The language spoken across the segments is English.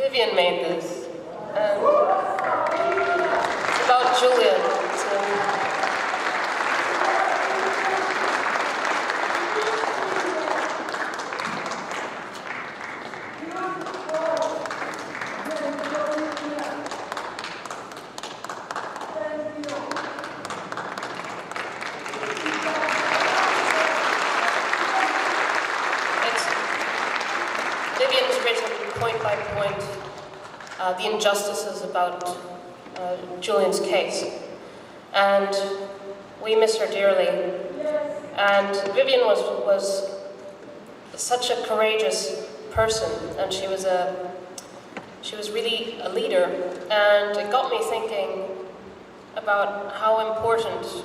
Vivian made this, and it's about Julian. Vivian's written point by point the injustices about Julian's case, and we miss her dearly. And Vivian was such a courageous person, and she was really a leader, and it got me thinking about how important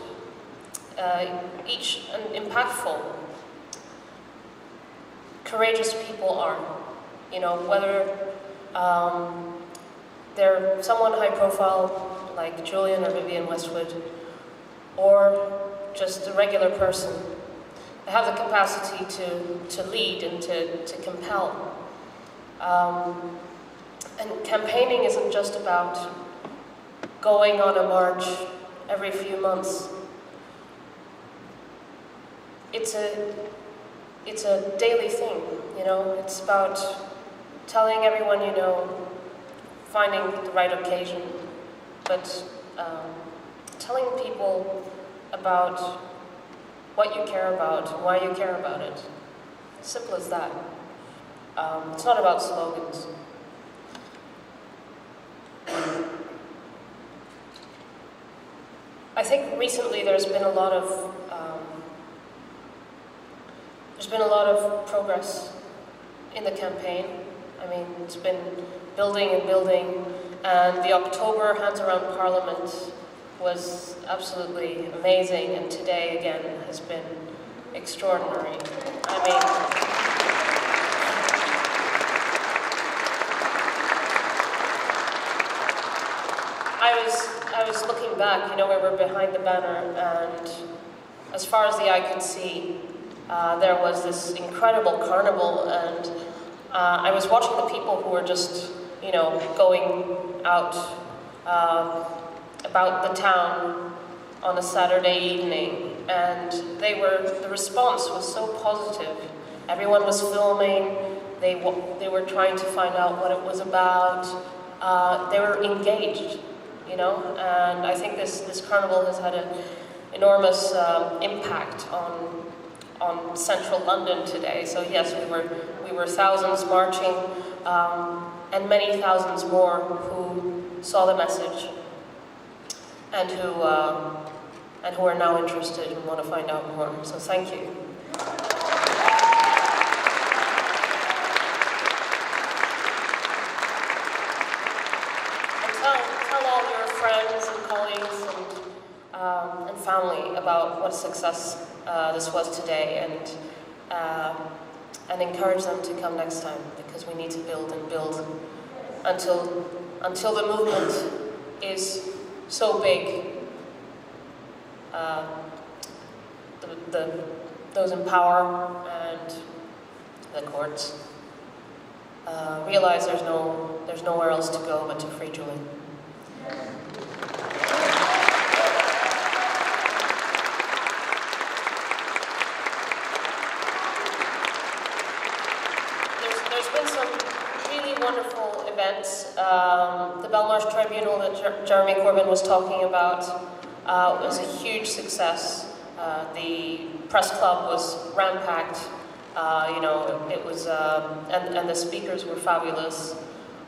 each and impactful courageous people are. You know, whether they're someone high profile like Julian or Vivian Westwood, or just a regular person. They have the capacity to lead and to compel. And campaigning isn't just about going on a march every few months. It's a daily thing, you know. It's about telling everyone you know, finding the right occasion, but telling people about what you care about, why you care about it. Simple as that. It's not about slogans. I think recently there's been a lot of progress in the campaign. I mean, it's been building and building, and the October Hands Around Parliament was absolutely amazing, and today again has been extraordinary. I mean, I was looking back, you know, we were behind the banner, and as far as the eye could see, there was this incredible carnival, and I was watching the people who were just, you know, going out about the town on a Saturday evening, and the response was so positive. Everyone was filming, they were trying to find out what it was about, they were engaged, you know, and I think this carnival has had an enormous impact on central London today. So yes, we were thousands marching, and many thousands more who saw the message and who are now interested and want to find out more. So thank you. And tell all your friends and colleagues and family about what success this was today, and encourage them to come next time, because we need to build and build until the movement is so big. Those in power and the courts realize there's nowhere else to go but to free Julian. There's been some really wonderful events. The Belmarsh Tribunal that Jeremy Corbyn was talking about was a huge success. The press club was ram-packed. You know, it was, and the speakers were fabulous.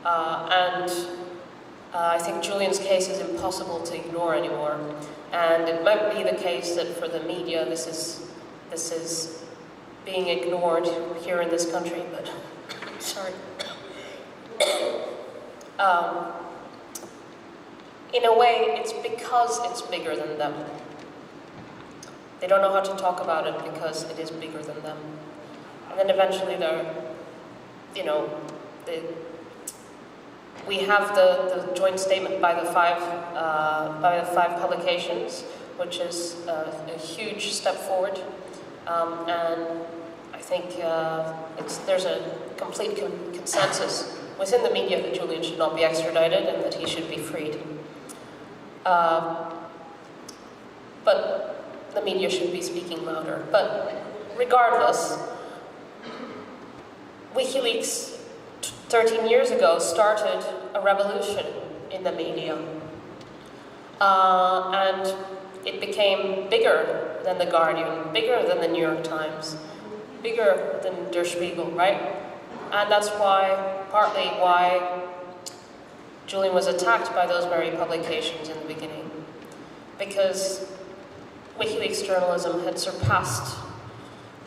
And I think Julian's case is impossible to ignore anymore. And it might be the case that for the media, this is being ignored here in this country, but sorry. In a way, it's because it's bigger than them. They don't know how to talk about it because it is bigger than them. And then eventually we have the joint statement by the five publications, which is a huge step forward. And I think there's a complete consensus within the media that Julian should not be extradited and that he should be freed. But the media should be speaking louder. But regardless, WikiLeaks 13 years ago started a revolution in the media. And it became bigger than The Guardian, bigger than the New York Times, bigger than Der Spiegel, right? And that's partly why Julian was attacked by those very publications in the beginning. Because WikiLeaks journalism had surpassed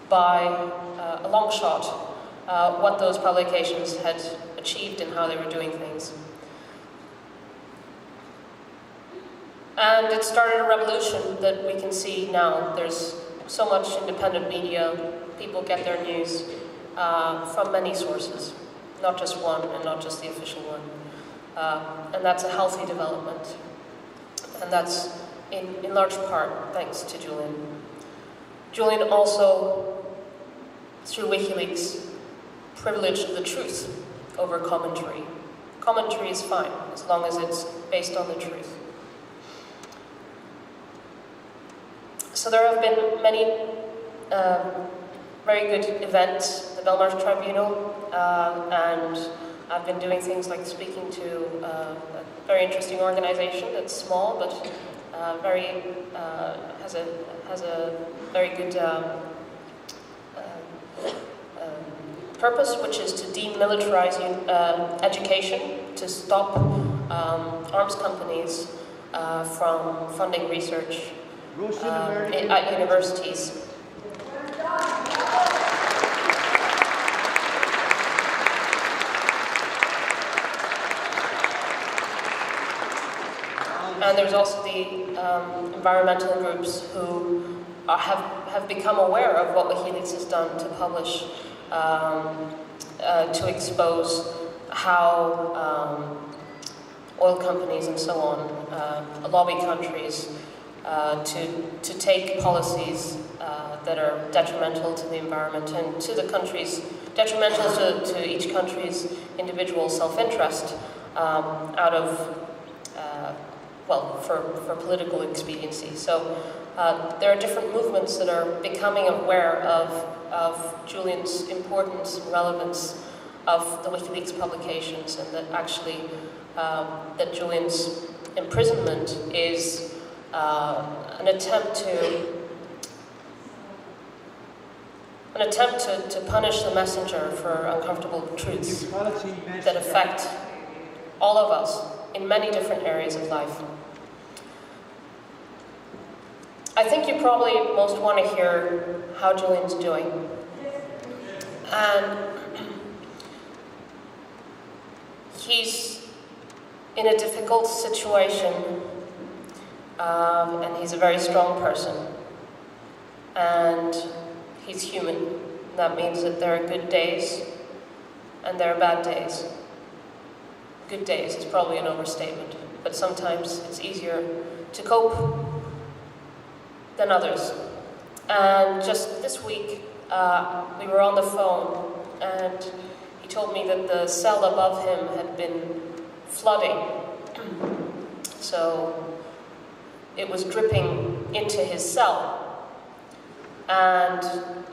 by a long shot what those publications had achieved and how they were doing things. And it started a revolution that we can see now. There's so much independent media. People get their news from many sources, not just one and not just the official one. And that's a healthy development. And that's in large part thanks to Julian. Julian also, through WikiLeaks, privileged the truth over commentary. Commentary is fine, as long as it's based on the truth. So there have been many very good events, the Belmarsh Tribunal, and I've been doing things like speaking to a very interesting organization that's small, but has a very good purpose, which is to demilitarize education, to stop arms companies from funding research at universities. And there's also the environmental groups who have become aware of what WikiLeaks has done to publish, to expose how oil companies and so on lobby countries to take policies that are detrimental to the environment and to the countries, detrimental to each country's individual self-interest out of for political expediency. So there are different movements that are becoming aware of Julian's importance and relevance of the WikiLeaks publications, and that actually that Julian's imprisonment is an attempt to punish the messenger for uncomfortable truths that affect all of us in many different areas of life. I think you probably most want to hear how Julian's doing. And he's in a difficult situation, and he's a very strong person. And he's human. That means that there are good days and there are bad days. Good days is probably an overstatement, but sometimes it's easier to cope than others. And just this week, we were on the phone, and he told me that the cell above him had been flooding. So it was dripping into his cell. And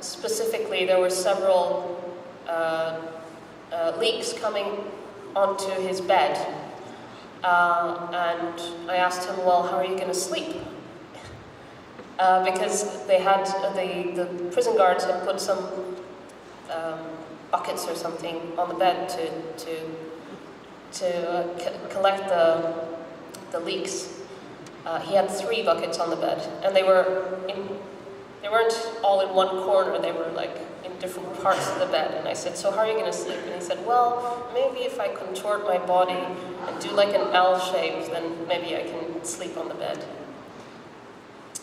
specifically, there were several leaks coming onto his bed. And I asked him, well, how are you going to sleep? Because they had, the prison guards had put some buckets or something on the bed to collect the leaks. He had 3 buckets on the bed, and they weren't all in one corner, they were like in different parts of the bed. And I said, so how are you going to sleep? And he said, well, maybe if I contort my body and do like an L shape, then maybe I can sleep on the bed.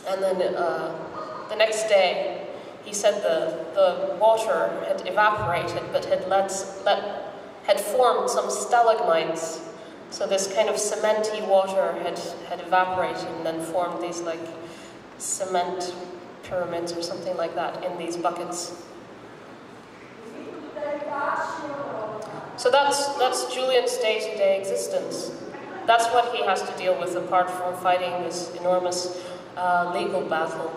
And then the next day, he said the water had evaporated, but had formed some stalagmites. So this kind of cementy water had evaporated and then formed these like cement pyramids or something like that in these buckets. So that's Julian's day-to-day existence. That's what he has to deal with apart from fighting this enormous legal battle.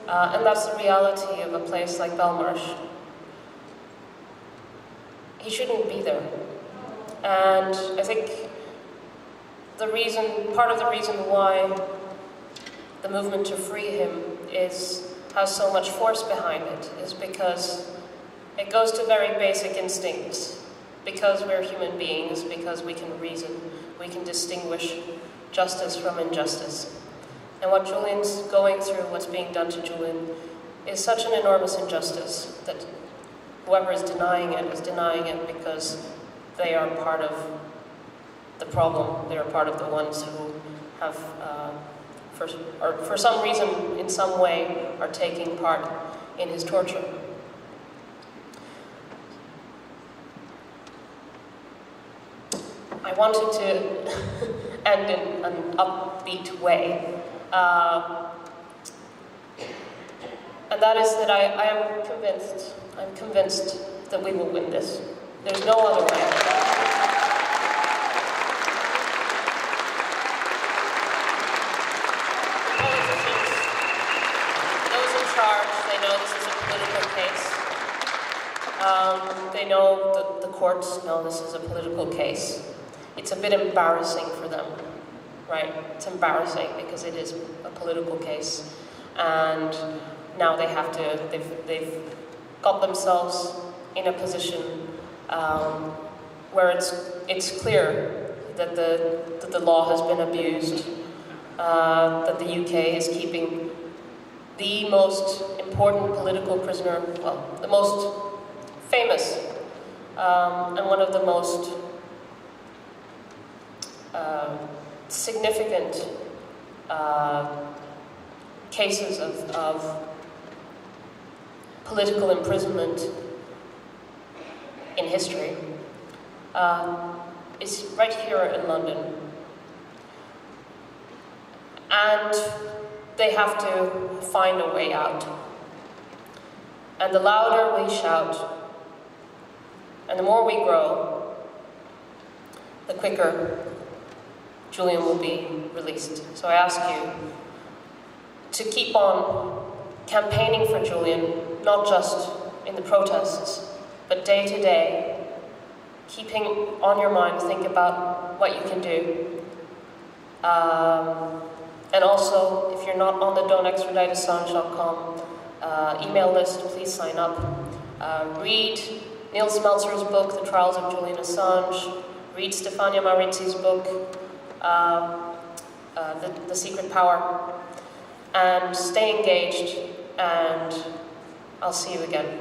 And that's the reality of a place like Belmarsh. He shouldn't be there. And I think part of the reason why the movement to free him has so much force behind it is because it goes to very basic instincts. Because we're human beings, because we can reason, we can distinguish justice from injustice. And what Julian's going through, what's being done to Julian, is such an enormous injustice that whoever is denying it because they are part of the problem. They are part of the ones who have, for some reason, in some way, are taking part in his torture. I wanted to end in an upbeat way. And that is that I'm convinced that we will win this. There's no other way. Politicians, those in charge, they know this is a political case. They know that the courts know this is a political case. It's a bit embarrassing for them, right? It's embarrassing because it is a political case. And now they've got themselves in a position where it's clear that the law has been abused, that the UK is keeping the most important political prisoner, well, the most famous and one of the most significant cases of political imprisonment in history is right here in London. And they have to find a way out. And the louder we shout, and the more we grow, the quicker Julian will be released. So I ask you to keep on campaigning for Julian, not just in the protests, but day to day, keeping on your mind, think about what you can do. And also, if you're not on the don'textraditeassange.com email list, please sign up. Read Neil Smeltzer's book, The Trials of Julian Assange. Read Stefania Marizzi's book, The Secret Power. And stay engaged, and I'll see you again.